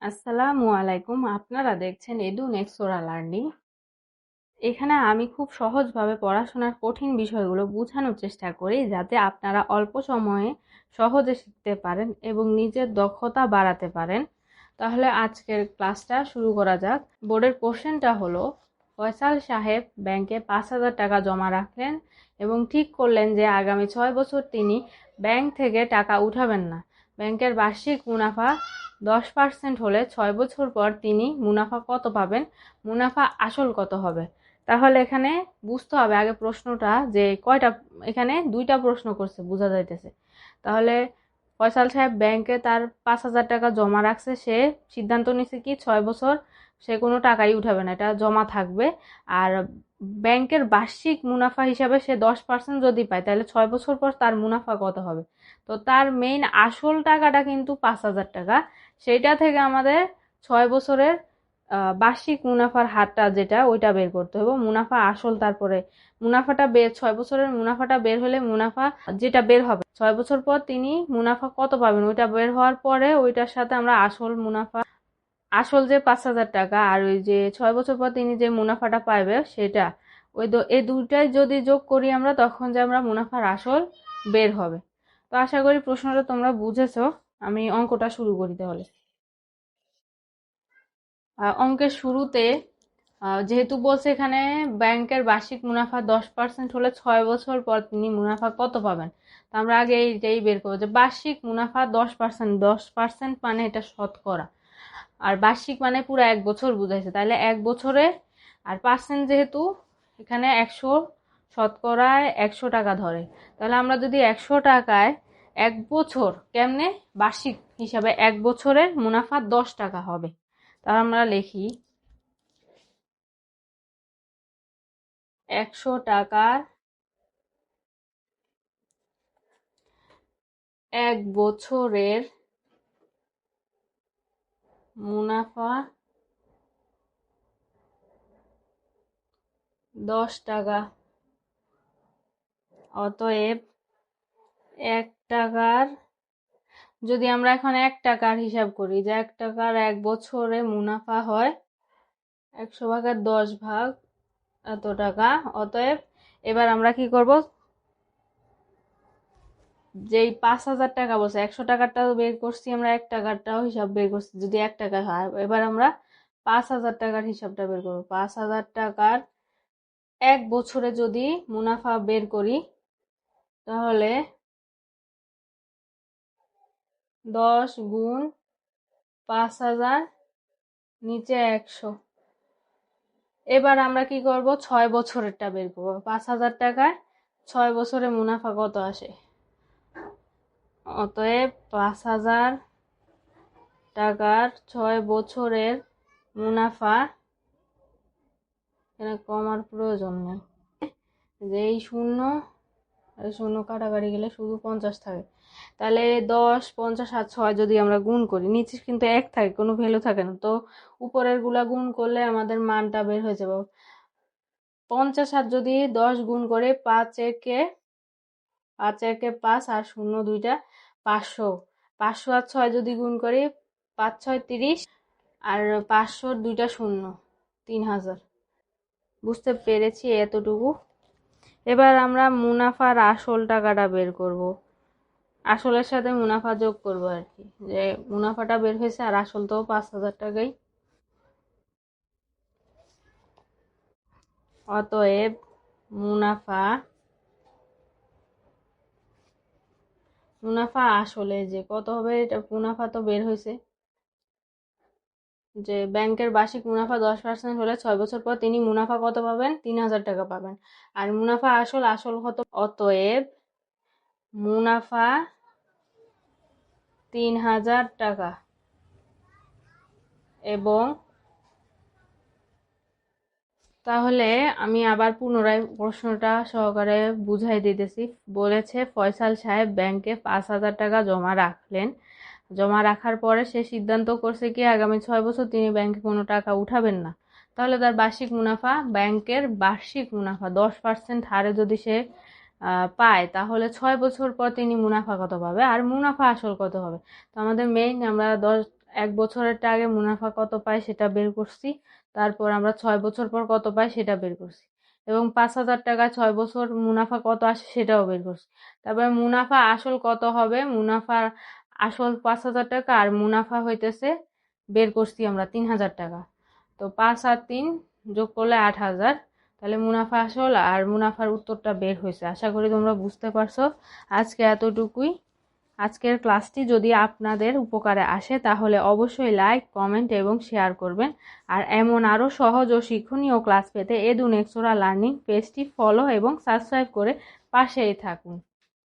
আসসালামু আলাইকুম। আপনারা দেখছেন এডুনেক্স ওরা লার্নিং। এখানে আমি খুব সহজভাবে পড়াশোনার কঠিন বিষয়গুলো বোঝানোর চেষ্টা করি যাতে আপনারা অল্প সময়ে সহজে শিখতে পারেন এবং নিজের দক্ষতা বাড়াতে পারেন। তাহলে আজকের ক্লাসটা শুরু করা যাক। বোর্ডের কোশ্চেনটা হলো, ফয়সাল সাহেব ব্যাংকে 5,000 টাকা জমা রাখলেন এবং ঠিক করলেন যে আগামী 6 বছর তিনি ব্যাংক থেকে টাকা উঠাবেন না। ব্যাংকের বার্ষিক মুনাফা 10% হলে 6 বছর পর তিনি মুনাফা কত পাবেন? মুনাফা আসল কত হবে? তাহলে এখানে বুঝতে হবে আগে প্রশ্নটা যে কয়টা, এখানে দুইটা প্রশ্ন করছে বোঝা যাইতেছে। তাহলে ফয়সাল সাহেব ব্যাংকে তার 5,000 টাকা জমা রাখছে, সে সিদ্ধান্ত নিছে কি 6 বছর সে কোনো টাকাই উঠাবে না, এটা জমা থাকবে। আর ব্যাংকের বার্ষিক মুনাফা হিসাবে সে 10% যদি পায় তাহলে 6 বছর পর তার মুনাফা কত হবে? তো তার মেইন আসল টাকাটা কিন্তু 5,000 টাকা। সেইটা থেকে আমাদের 6 বছরের বার্ষিক মুনাফার হারটা যেটা ওইটা বের করতে হবে। মুনাফা আসল, তারপরে মুনাফাটা বের 6 বছরের মুনাফাটা বের হলে মুনাফা যেটা বের হবে 6 বছর পর তিনি মুনাফা কত পাবেন ওইটা বের হওয়ার পরে ওইটার সাথে আমরা আসল মুনাফা, আসল যে 5,000 টাকা আর ওই যে 6 বছর পর তিনি যে মুনাফাটা পাইবে সেটা, এই দুইটাই যদি যোগ করি আমরা তখন যে আমরা মুনাফার আসল বের হবে। তো আশা করি প্রশ্নটা তোমরা বুঝেছো। আমি অঙ্কটা শুরু করি তাহলে। অঙ্কের শুরুতে যেহেতু বলছে এখানে ব্যাংকের বার্ষিক মুনাফা 10% হলে 6 বছর পর তিনি মুনাফা কত পাবেন, তো আমরা আগে এইটাই বের করবো যে বার্ষিক মুনাফা 10%, 10% মানে এটা শতকরা, আর বার্ষিক মানে পুরো 1 বছর বুঝাইছে, তাহলে 1 বছরে, আর পার্সেন্ট যেহেতু এখানে 100, শতকরায় 100 টাকা ধরে, তাহলে আমরা যদি 100 টাকায় 1 বছর, কেমনে বার্ষিক হিসাবে 1 বছরের মুনাফা 10 টাকা হবে। তাহলে আমরা লিখি 100 টাকার 1 বছরের মুনাফা 10 টাকা। অতএব 1 টাকার, যদি আমরা এখন 1 টাকার হিসাব করি যে 1 টাকার 1 বছরে মুনাফা হয় 100/10 এত টাকা। অতএব এবার আমরা কি করব, যেই 5,000 টাকা বলছে 100 টাকারটাও বের করছি আমরা, 1 টাকারটাও হিসাব বের করছি, যদি 1 টাকা হয় এবার আমরা 5,000 টাকার হিসাবটা বের করবো। 5,000 টাকার 1 বছরে যদি মুনাফা বের করি তাহলে 10 গুণ 5,000 নিচে 100। এবার আমরা কি করব, 6 বছরেরটা বের করবো। 5,000 টাকায় 6 বছরে মুনাফা কত আসে। অতএব 5,000 টাকার 6 বছরের মুনাফা, এখানে কমার প্রয়োজন নেই, যে এই শূন্য শূন্য কাটাকাটি গেলে শুধু 50 থাকে। তাহলে 10, 50 আর 6 যদি আমরা গুণ করি, নিচে কিন্তু 1 থাকে, কোনো ভ্যালু থাকে না, তো উপরের গুলা গুণ করলে আমাদের মানটা বের হয়ে যাবে। 50 আর যদি 10 গুণ করে 5 একে 5 আর শূন্য দুইটা 500, 500 আর 6 যদি গুণ করি 5 6 30, আর 500 দুইটা শূন্য 3,000। বুঝতে পেরেছি এতটুকু। এবার আমরা মুনাফার আসল টাকাটা বের করব, আসলের সাথে মুনাফা যোগ করব আর কি, যে মুনাফাটা বের হয়েছে আর আসল তো 5,000 টাকাই। অতএব মুনাফা মুনাফা আসলে যে কত হবে, এটা মুনাফা তো বের হয়েছে যে ব্যাংকের বার্ষিক মুনাফা 10% হলে 6 বছর পর তিনি মুনাফা কত পাবেন, 3,000 টাকা পাবেন। আর মুনাফা আসল কত, অতএব মুনাফা 3,000 টাকা। এবং তাহলে আমি আবার পুনরায় প্রশ্নটা সহকারে বুঝাই দিতেছি। বলেছে ফয়সাল সাহেব ব্যাংকে 5,000 টাকা জমা রাখলেন, জমা রাখার পরে সে সিদ্ধান্ত করছে কি আগামী 6 বছর তিনি ব্যাংকে কোনো টাকা উঠাবেন না। তাহলে তার বার্ষিক মুনাফা, ব্যাংকের বার্ষিক মুনাফা 10% হারে যদি সে পায় তাহলে 6 বছর পর তিনি মুনাফা কত পাবে আর মুনাফা আসল কত হবে। তো আমাদের মেইন, আমরা 1 বছরেরটা আগে মুনাফা কত পাই সেটা বের করছি, তারপর আমরা 6 বছর পর কত পাই সেটা বের করছি, এবং 5,000 টাকায় 6 বছর মুনাফা কত আসে সেটাও বের করছি। তারপরে মুনাফা আসল কত হবে, মুনাফার আসল 5,000 টাকা, আর মুনাফা হইতেছে বের করছি আমরা 3,000 টাকা। তো 5 আর 3 যোগ করলে 8,000, তাহলে মুনাফা আসল আর মুনাফার উত্তরটা বের হয়েছে। আশা করি তোমরা বুঝতে পারছো। আজকে এতটুকুই। আজকের ক্লাসটি যদি আপনাদের উপকারে আসে তাহলে অবশ্যই লাইক, কমেন্ট এবং শেয়ার করবেন। আর এমন আরও সহজ ও শিক্ষণীয় ক্লাস পেতে এডুনেক্সোরা লার্নিং পেজটি ফলো এবং সাবস্ক্রাইব করে পাশেই থাকুন।